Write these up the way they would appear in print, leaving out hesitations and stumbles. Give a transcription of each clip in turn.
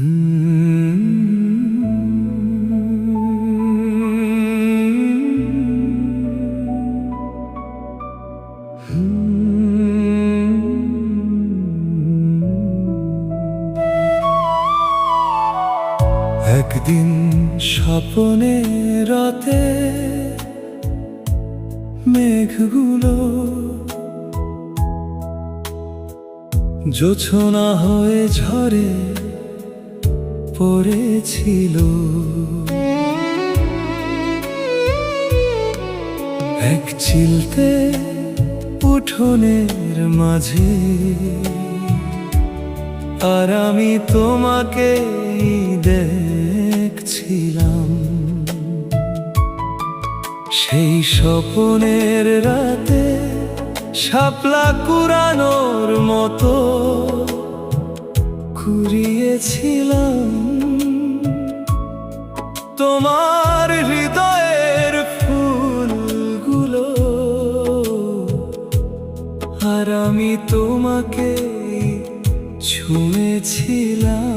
একদিন স্বপ্নে রাতে মেঘগুলো জোছনা হয়ে ঝরে পড়েছিল। এক চিলতে উঠোনের মাঝে আর আমি তোমাকে দেখছিলাম। সেই স্বপ্নের রাতে শাপলা কুড়ানোর মতো কুড়িয়েছিলাম তোমার হৃদয়ের ফুলগুলো, আর আমি তোমাকে ছুঁয়েছিলাম।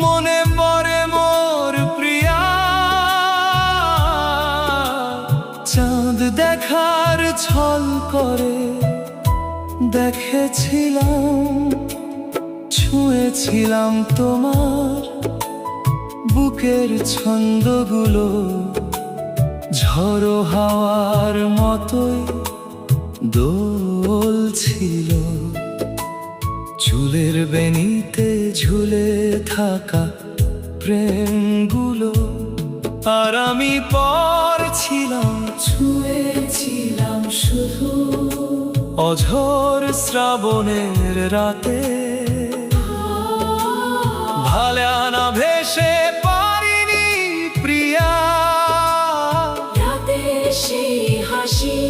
মনে পড়ে মোর প্রিয়া, চাঁদ দেখার ছল করে দেখেছিলাম, ছুঁয়েছিলাম তোমার বুকের ছন্দগুলো, ঝড়ো হাওয়ার মতোই দোলছিল। চুলের বেনিতে ঝুলে থাকা প্রেমগুলো, আর আমি পড়ছিলাম, ছুঁয়েছিলাম শুধু অঝোর শ্রাবণের রাতে। ভালানা ভেসে পারিনি প্রিয়া, রাতে সেই হাসি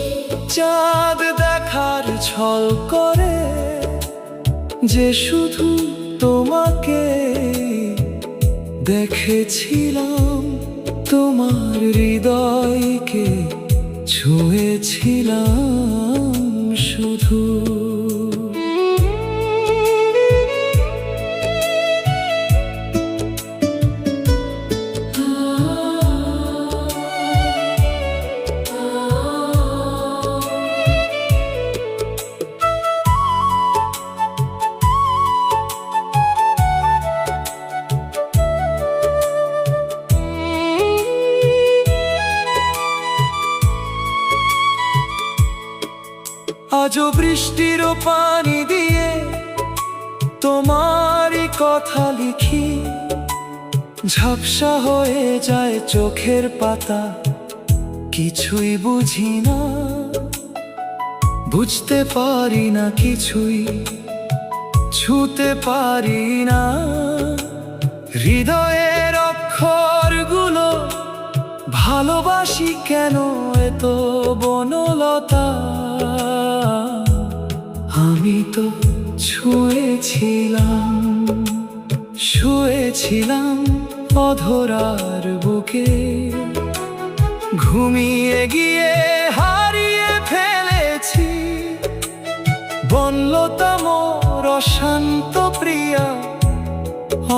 চাঁদ দেখার ছল করে, যে শুধু তোমাকে দেখেছিলাম, তোমার হৃদয়কে ছুঁয়েছিলাম শুধু। আজও বৃষ্টির পানি দিয়ে তোমারই কথা লিখি, ঝাপসা হয়ে যায় চোখের পাতা, কিছুই বুঝি না, বুঝতে পারি না কিছুই, ছুঁতে পারি না হৃদয়ের অক্ষরগুলো। ভালোবাসি কেন এত বনলতা, আমি তো শুয়েছিলাম অধরার বুকে, ঘুমিয়ে গিয়ে হারিয়ে ফেলেছি বনলতা মোর অশান্ত প্রিয়া,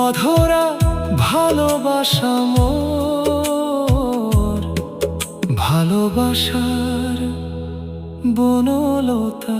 অধরা ভালোবাসা মোর, ভালোবাসার বনলতা।